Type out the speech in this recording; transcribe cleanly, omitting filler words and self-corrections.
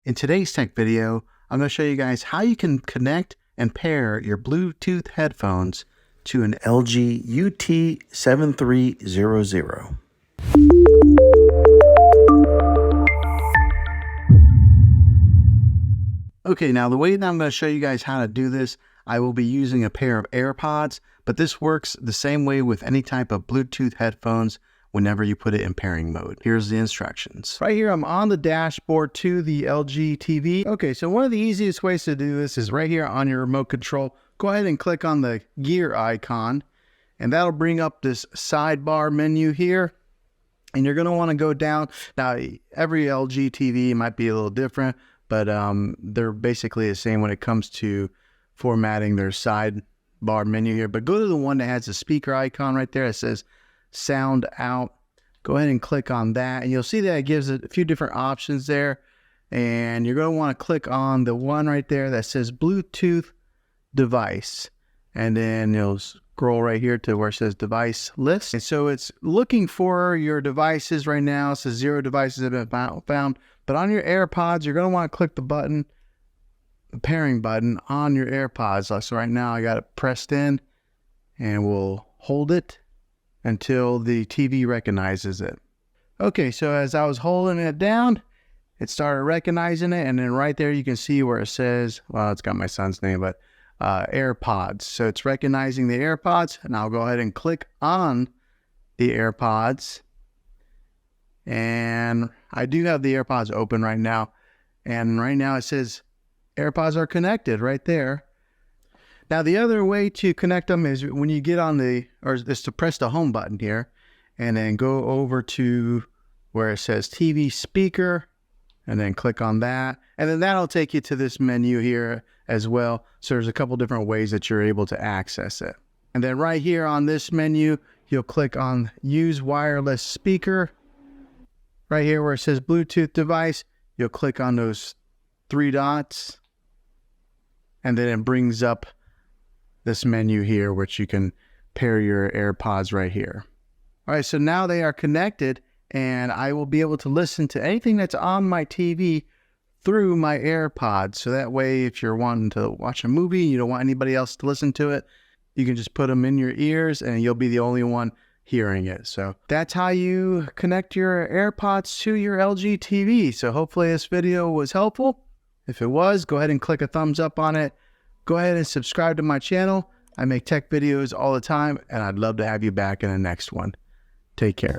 In today's tech video, I'm going to show you guys how you can connect and pair your Bluetooth headphones to an LG UT7300. Okay, now the way that I'm going to show you guys how to do this, I will be using a pair of AirPods, but this works the same way with any type of Bluetooth headphones whenever you put it in pairing mode. Here's the instructions. Right here, I'm on the dashboard to the LG TV. Okay, so one of the easiest ways to do this is right here on your remote control. Go ahead and click on the gear icon, and that'll bring up this sidebar menu here. And you're gonna wanna go down. Now, every LG TV might be a little different, but they're basically the same when it comes to formatting their sidebar menu here. But go to the one that has the speaker icon right there. It says sound out. Go ahead and click on that, and you'll see that it gives it a few different options there. And you're going to want to click on the one right there that says Bluetooth device, and then you'll scroll right here to where it says device list. And so it's looking for your devices right now. It says 0 devices have been found. But on your AirPods, you're going to want to click the button, the pairing button on your AirPods. So right now I got it pressed in, and we'll hold it until the TV recognizes it. Okay, so as I was holding it down, it started recognizing it, and then right there you can see where it says, well, it's got my son's name, but AirPods. So it's recognizing the AirPods, and I'll go ahead and click on the AirPods. And I do have the AirPods open right now, and right now it says AirPods are connected right there. Now, the other way to connect them is when you get on is to press the home button here, and then go over to where it says TV speaker, and then click on that. And then that'll take you to this menu here as well. So there's a couple different ways that you're able to access it. And then right here on this menu, you'll click on use wireless speaker. Right here where it says Bluetooth device, you'll click on those 3 dots, and then it brings up this menu here, which you can pair your AirPods right here. All right, so now they are connected, and I will be able to listen to anything that's on my TV through my AirPods. So that way, if you're wanting to watch a movie, you don't want anybody else to listen to it, you can just put them in your ears, and you'll be the only one hearing it. So that's how you connect your AirPods to your LG TV. So hopefully this video was helpful. If it was, go ahead and click a thumbs up on it. Go ahead and subscribe to my channel. I make tech videos all the time, and I'd love to have you back in the next one. Take care.